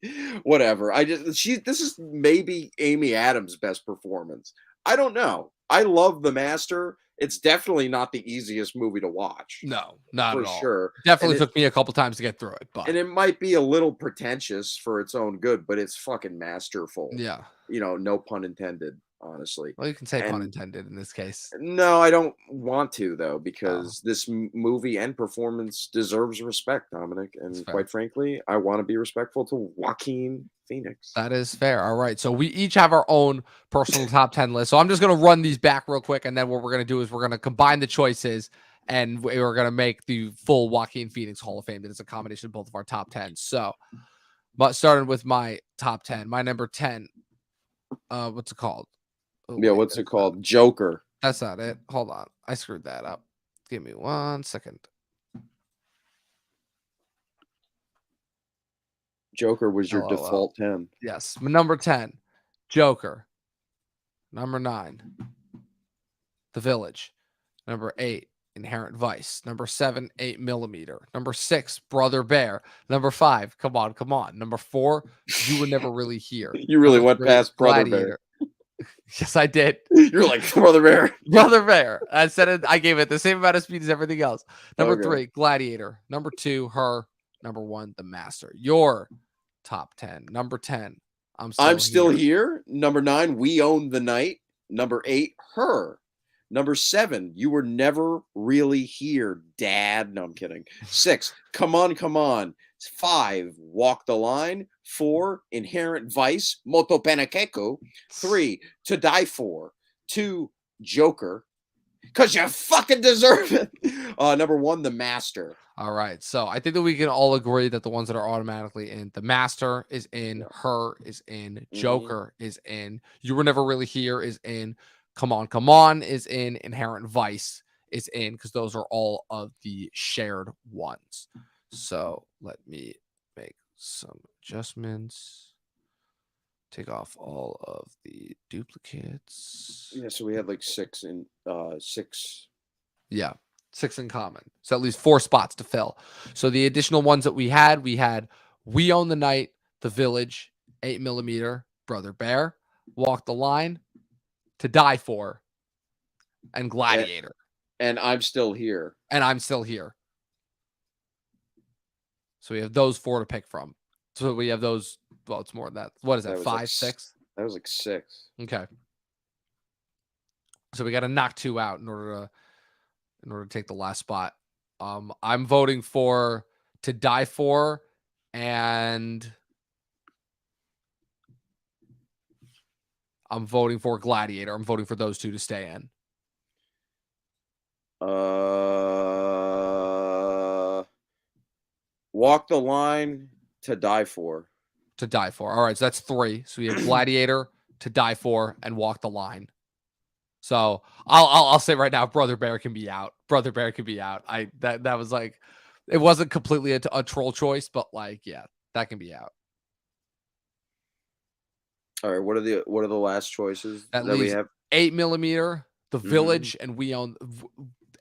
whatever. This is maybe Amy Adams' best performance. I don't know. I love The Master. It's definitely not the easiest movie to watch. No, not For at all. sure. Definitely took me a couple times to get through it, but And it might be a little pretentious for its own good, but it's fucking masterful. yeah. You know, no pun intended, honestly. Well, you can say pun And intended in this case. no, I don't want to though, Oh, because this movie and performance deserves respect, Dominic. that's And fair. quite frankly, I want to be respectful to Joaquin Phoenix. That is fair. All right. So we each have our own personal top 10 list. So I'm just going to run these back real quick. And then what we're going to do is we're going to combine the choices and we're going to make the full Joaquin Phoenix Hall of Fame. That is a combination of both of our top 10. So, but starting with my top 10, my number 10, what's it called? Oh, Yeah, wait, what's it called? Joker. That's not it. Hold on. I screwed that up. Give me 1 second. Joker was your LOL. default 10. Yes. Number 10, Joker. Number 9, The Village. Number 8, Inherent Vice. Number 7, 8 Millimeter. Number 6, Brother Bear. Number 5, Come On, Come On. Number 4, You Were Never Really Here. You really Number went 3, past Brother Gladiator. Yes, I did. You're like Brother Bear. Brother Bear. I said it. I gave it the same amount of speed as everything else. Number Okay. 3, Gladiator. Number 2, Her. Number 1, The Master. Your top 10. Number 10, I'm still here. Number 9, We Own the Night. Number 8, Her. Number 7, You Were Never Really Here, Dad. No, I'm kidding. 6, Come On, Come On. 5, Walk the Line. 4, Inherent Vice, Moto Panakeku. 3, To Die For. 2, Joker, because you fucking deserve it. Number 1, The Master. All right. So I think that we can all agree that the ones that are automatically in, the Master is in, Yeah. Her is in, Mhm. Joker is in, You Were Never Really Here is in, Come On is in, Inherent Vice is in, because those are all of the shared ones. So let me make some adjustments. Take off all of the duplicates. Yeah, so we had like 6. Yeah, 6 in common. So at least 4 spots to fill. So the additional ones that we had We Own the Night, The Village, 8mm, Brother Bear, Walk the Line, To Die For, and And, Gladiator. and I'm Still Here. And I'm Still Here. So we have those 4 to pick from. So we have those. Well, it's more than that. What is that? That was like 5, 6? that was like 6. Okay. So we got to knock 2 out in order to take the last spot. I'm voting for To Die For, and I'm voting for Gladiator. I'm voting for those 2 to stay in. Walk the Line, To Die For. To Die For. All right, so that's 3. So we have Gladiator, To Die For, and Walk the Line. So I'll say right now, Brother Bear can be out. Brother Bear can be out. That was like, it wasn't completely a troll choice, but like, yeah, that can be out. All right, what are the last choices That that we leaves have? 8mm, The Mhm. Village, and We Own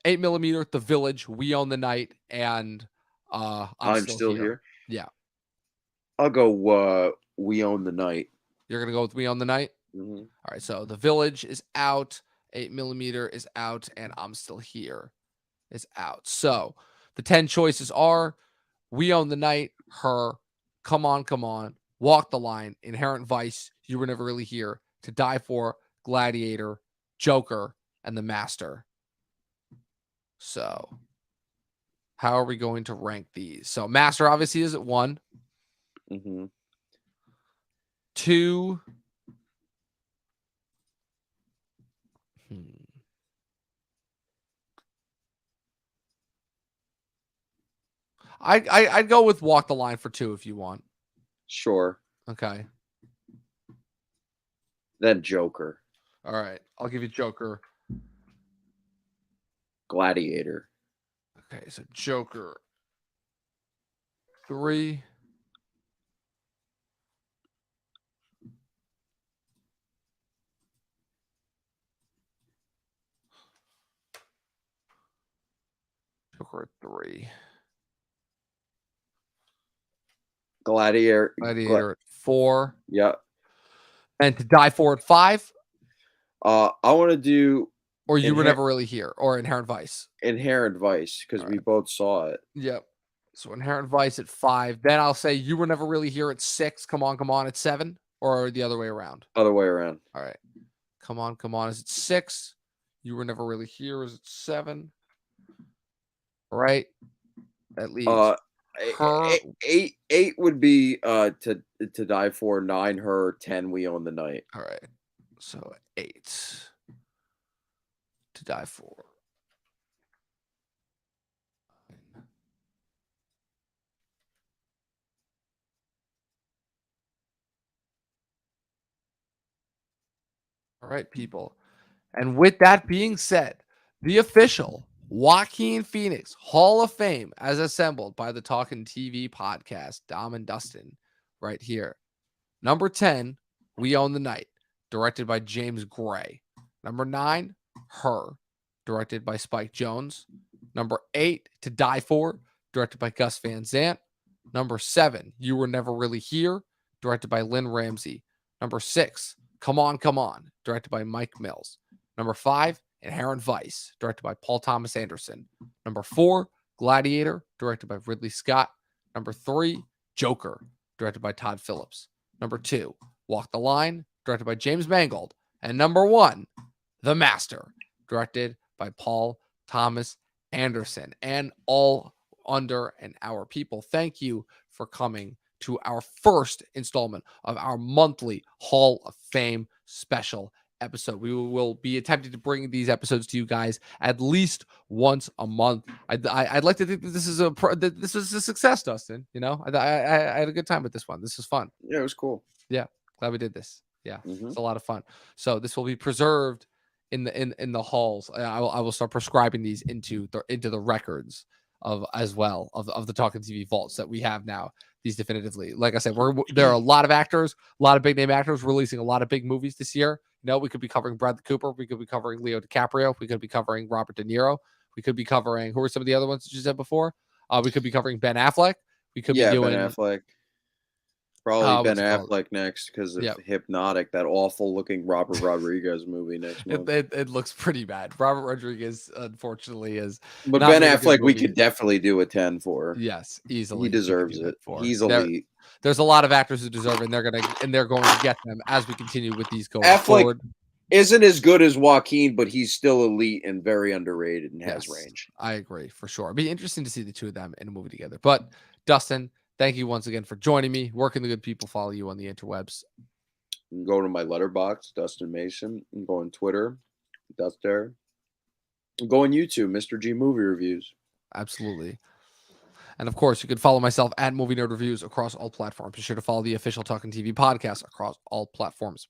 8mm, The Village, We Own the Night, and I'm I'm Still Still Here. Here. Yeah. I'll go We Own the Night. You're gonna go with We Own the Night? Mhm. All right, so The Village is out, 8mm is out, and I'm Still Here is out. So the 10 choices are We Own the Night, Her, Come On, Walk the Line, Inherent Vice, You Were Never Really Here, To Die For, Gladiator, Joker, and The Master. So how are we going to rank these? So Master obviously is at 1. Mhm. 2. I'd go with Walk the Line for 2 if you want. Sure. Okay. Then Joker. All right. I'll give you Joker. Gladiator. Okay, so Joker 3. Joker 3. Gladiator. Gladiator at 4. Yeah. And To Die For at 5. I want to do Or You Were Never Really Here, or Inherent Vice. Inherent Vice because we both saw it. Yep. So Inherent Vice at 5. Then I'll say You Were Never Really Here at 6. Come On at 7. Or the other way around. Other way around. All right. Come On is at 6. You Were Never Really Here is at 7. All right. That leaves Her. 8 would be to Die For. 9 Her. 10 We Own the Night. All right. So 8. To Die For. All right, people. And with that being said, the official Joaquin Phoenix Hall of Fame, as assembled by the Talkin TV podcast, Dom and Dustin, right here. Number 10, We Own the Night, directed by James Gray. Number 9, Her, directed by Spike Jonze. Number 8, To Die For, directed by Gus Van Sant. Number 7, You Were Never Really Here, directed by Lynn Ramsey. Number 6, Come On, directed by Mike Mills. Number 5, Inherent Vice, directed by Paul Thomas Anderson. Number 4, Gladiator, directed by Ridley Scott. Number 3, Joker, directed by Todd Phillips. Number 2, Walk the Line, directed by James Mangold. And number 1, The Master, directed by Paul Thomas Anderson. And all under an hour. People, thank you for coming to our first installment of our monthly Hall of Fame special episode. We will be attempting to bring these episodes to you guys at least once a month. I'd like to think that this is a success, Dustin. You know, I had a good time with this one. This was fun. Yeah, it was cool. Yeah, glad we did this. Yeah, Mm-hmm. it's a lot of fun. So this will be preserved in the halls. I will start prescribing these into the records of as well of the Talkin TV vaults that we have now. These definitively, like I said, there are a lot of actors, a lot of big name actors releasing a lot of big movies this year. You know, we could be covering Bradley Cooper, we could be covering Leo DiCaprio, we could be covering Robert De Niro, we could be covering who are some of the other ones that you said before. We could be covering Ben Affleck. We could be doing Ben Affleck. Probably Ben what's it Affleck next because of Yeah. Hypnotic, that awful looking Robert Rodriguez movie next month. It looks pretty bad. Robert Rodriguez, unfortunately, is. But not Ben made a good Affleck, we movie. could definitely do a 10 for. Yes, easily. He we could deserves do that it. for. He's elite. There's a lot of actors who deserve it, and they're going to get them as we continue with these going Affleck forward. Isn't as good as Joaquin, but he's still elite and very underrated and has range. I agree for sure. It'd be interesting to see the two of them in a movie together. But Dustin, thank you once again for joining me. Where can the good people follow you on the interwebs? You can go to my letterbox, Dustin Mason, and go on Twitter, Duster. Go on YouTube, Mr. G Movie Reviews. Absolutely. And of course, you can follow myself at Movie Nerd Reviews across all platforms. Be sure to follow the official Talkin TV podcast across all platforms.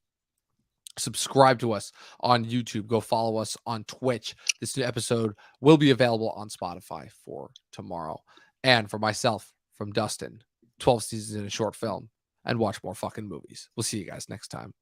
Subscribe to us on YouTube. Go follow us on Twitch. This new episode will be available on Spotify for tomorrow. And for myself, from Dustin, 12 seasons in a short film, and watch more fucking movies. We'll see you guys next time.